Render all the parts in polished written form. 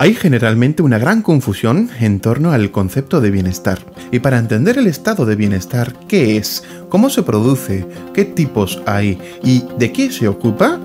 Hay generalmente una gran confusión en torno al concepto de bienestar. Y para entender el estado de bienestar, ¿qué es? ¿Cómo se produce? ¿Qué tipos hay? ¿Y de qué se ocupa?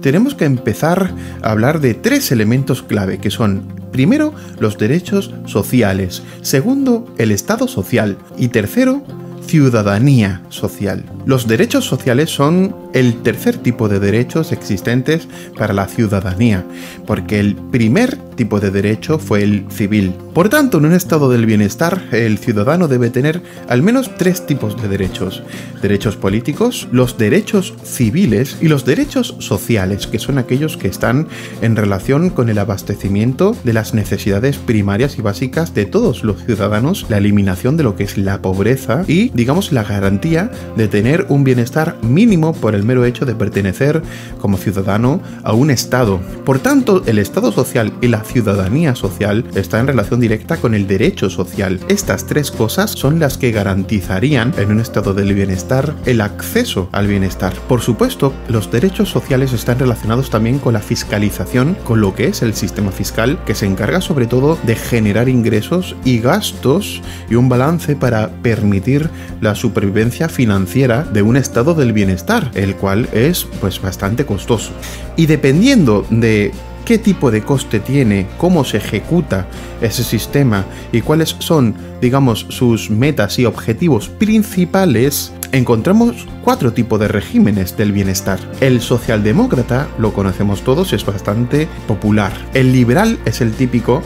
Tenemos que empezar a hablar de tres elementos clave, que son, primero, los derechos sociales, segundo, el estado social y tercero, ciudadanía social. Los derechos sociales son el tercer tipo de derechos existentes para la ciudadanía, porque el primer tipo de derecho fue el civil. Por tanto, en un estado del bienestar, el ciudadano debe tener al menos tres tipos de derechos: derechos políticos, los derechos civiles y los derechos sociales, que son aquellos que están en relación con el abastecimiento de las necesidades primarias y básicas de todos los ciudadanos, la eliminación de lo que es la pobreza y, digamos, la garantía de tener un bienestar mínimo por el mero hecho de pertenecer como ciudadano a un estado. Por tanto, el estado social y la ciudadanía social está en relación directa con el derecho social. Estas tres cosas son las que garantizarían en un estado del bienestar el acceso al bienestar. Por supuesto, los derechos sociales están relacionados también con la fiscalización, con lo que es el sistema fiscal, que se encarga sobre todo de generar ingresos y gastos y un balance para permitir la supervivencia financiera de un estado del bienestar, el cual es pues bastante costoso. Y dependiendo de qué tipo de coste tiene, cómo se ejecuta ese sistema y cuáles son, digamos, sus metas y objetivos principales, encontramos cuatro tipos de regímenes del bienestar. El socialdemócrata, lo conocemos todos, es bastante popular. El liberal es el típico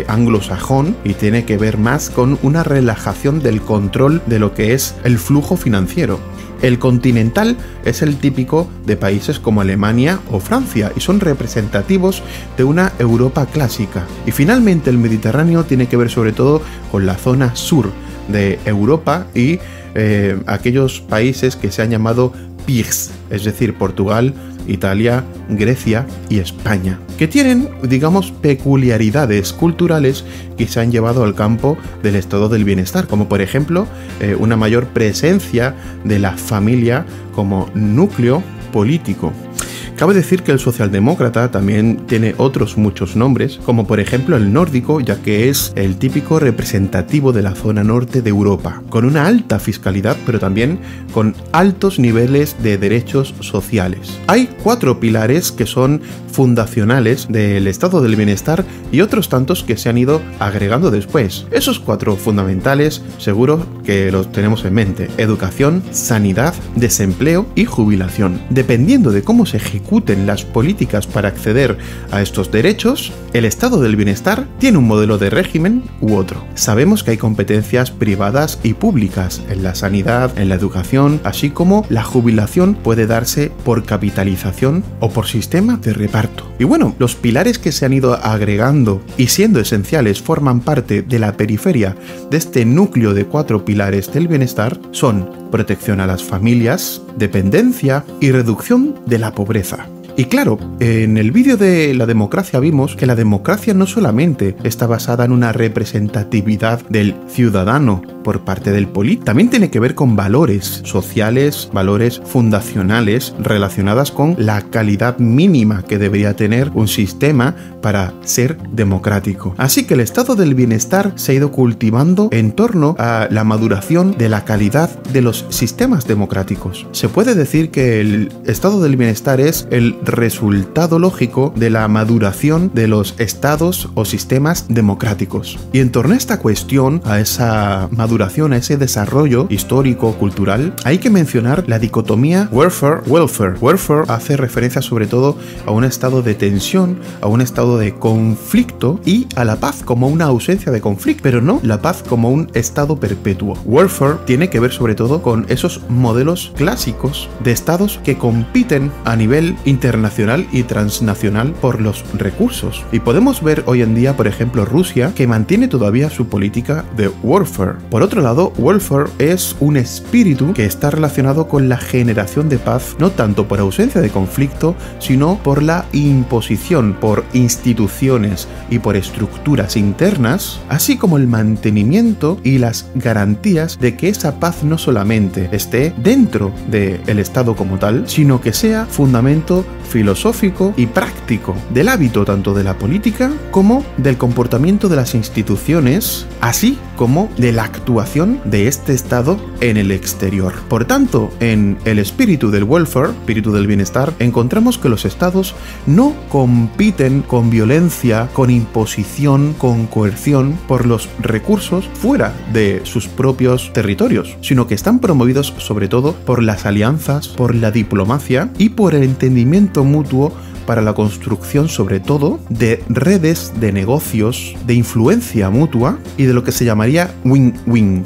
anglosajón y tiene que ver más con una relajación del control de lo que es el flujo financiero. El continental es el típico de países como Alemania o Francia y son representativos de una Europa clásica. Y finalmente el Mediterráneo tiene que ver sobre todo con la zona sur de Europa y aquellos países que se han llamado PIGS, es decir, Portugal, Italia, Grecia y España, que tienen, digamos, peculiaridades culturales que se han llevado al campo del estado del bienestar, como por ejemplo una mayor presencia de la familia como núcleo político. Cabe decir que el socialdemócrata también tiene otros muchos nombres, como por ejemplo el nórdico, ya que es el típico representativo de la zona norte de Europa, con una alta fiscalidad, pero también con altos niveles de derechos sociales. Hay cuatro pilares que son fundacionales del estado del bienestar y otros tantos que se han ido agregando después. Esos cuatro fundamentales seguro que los tenemos en mente: educación, sanidad, desempleo y jubilación. Dependiendo de cómo se ejecuten las políticas para acceder a estos derechos, el estado del bienestar tiene un modelo de régimen u otro. Sabemos que hay competencias privadas y públicas en la sanidad, en la educación, así como la jubilación puede darse por capitalización o por sistema de reparto. Y bueno, los pilares que se han ido agregando y siendo esenciales forman parte de la periferia de este núcleo de cuatro pilares del bienestar son protección a las familias, dependencia y reducción de la pobreza. Y claro, en el vídeo de la democracia vimos que la democracia no solamente está basada en una representatividad del ciudadano por parte del político, también tiene que ver con valores sociales, valores fundacionales relacionadas con la calidad mínima que debería tener un sistema para ser democrático. Así que el estado del bienestar se ha ido cultivando en torno a la maduración de la calidad de los sistemas democráticos. Se puede decir que el estado del bienestar es el resultado lógico de la maduración de los estados o sistemas democráticos. Y en torno a esta cuestión, a esa maduración, a ese desarrollo histórico-cultural, hay que mencionar la dicotomía warfare-welfare. Warfare hace referencia sobre todo a un estado de tensión, a un estado de conflicto y a la paz como una ausencia de conflicto, pero no la paz como un estado perpetuo. Warfare tiene que ver sobre todo con esos modelos clásicos de estados que compiten a nivel internacional y transnacional por los recursos. Y podemos ver hoy en día, por ejemplo, Rusia, que mantiene todavía su política de warfare. Por otro lado, welfare es un espíritu que está relacionado con la generación de paz, no tanto por ausencia de conflicto, sino por la imposición por instituciones y por estructuras internas, así como el mantenimiento y las garantías de que esa paz no solamente esté dentro del Estado como tal, sino que sea fundamento filosófico y práctico del hábito tanto de la política como del comportamiento de las instituciones, así como de la actuación de este Estado en el exterior. Por tanto, en el espíritu del welfare, espíritu del bienestar, encontramos que los Estados no compiten con violencia, con imposición, con coerción por los recursos fuera de sus propios territorios, sino que están promovidos sobre todo por las alianzas, por la diplomacia y por el entendimiento mutuo para la construcción sobre todo de redes de negocios, de influencia mutua y de lo que se llamaría win-win.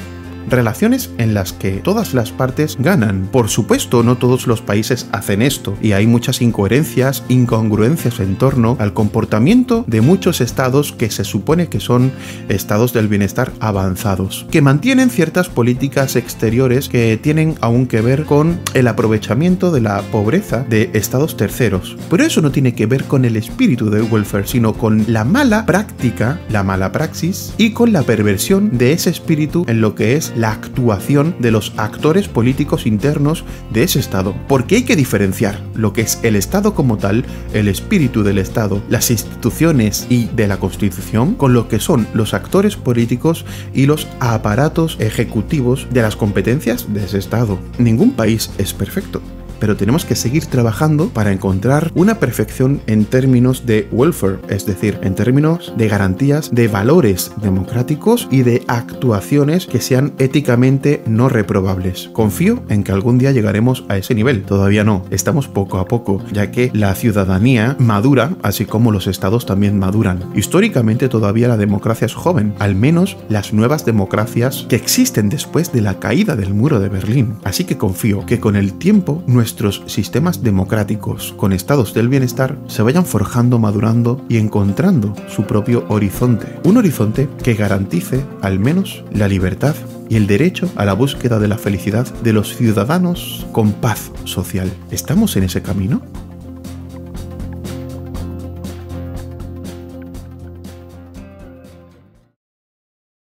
Relaciones en las que todas las partes ganan. Por supuesto, no todos los países hacen esto, y hay muchas incoherencias, incongruencias en torno al comportamiento de muchos estados que se supone que son estados del bienestar avanzados, que mantienen ciertas políticas exteriores que tienen aún que ver con el aprovechamiento de la pobreza de estados terceros. Pero eso no tiene que ver con el espíritu del welfare, sino con la mala práctica, la mala praxis, y con la perversión de ese espíritu en lo que es la actuación de los actores políticos internos de ese Estado. Porque hay que diferenciar lo que es el Estado como tal, el espíritu del Estado, las instituciones y de la Constitución, con lo que son los actores políticos y los aparatos ejecutivos de las competencias de ese Estado. Ningún país es perfecto, pero tenemos que seguir trabajando para encontrar una perfección en términos de welfare, es decir, en términos de garantías de valores democráticos y de actuaciones que sean éticamente no reprobables. Confío en que algún día llegaremos a ese nivel. Todavía no, estamos poco a poco, ya que la ciudadanía madura, así como los estados también maduran. Históricamente todavía la democracia es joven, al menos las nuevas democracias que existen después de la caída del muro de Berlín. Así que confío que con el tiempo nuestros sistemas democráticos con estados del bienestar se vayan forjando, madurando y encontrando su propio horizonte. Un horizonte que garantice al menos la libertad y el derecho a la búsqueda de la felicidad de los ciudadanos con paz social. ¿Estamos en ese camino?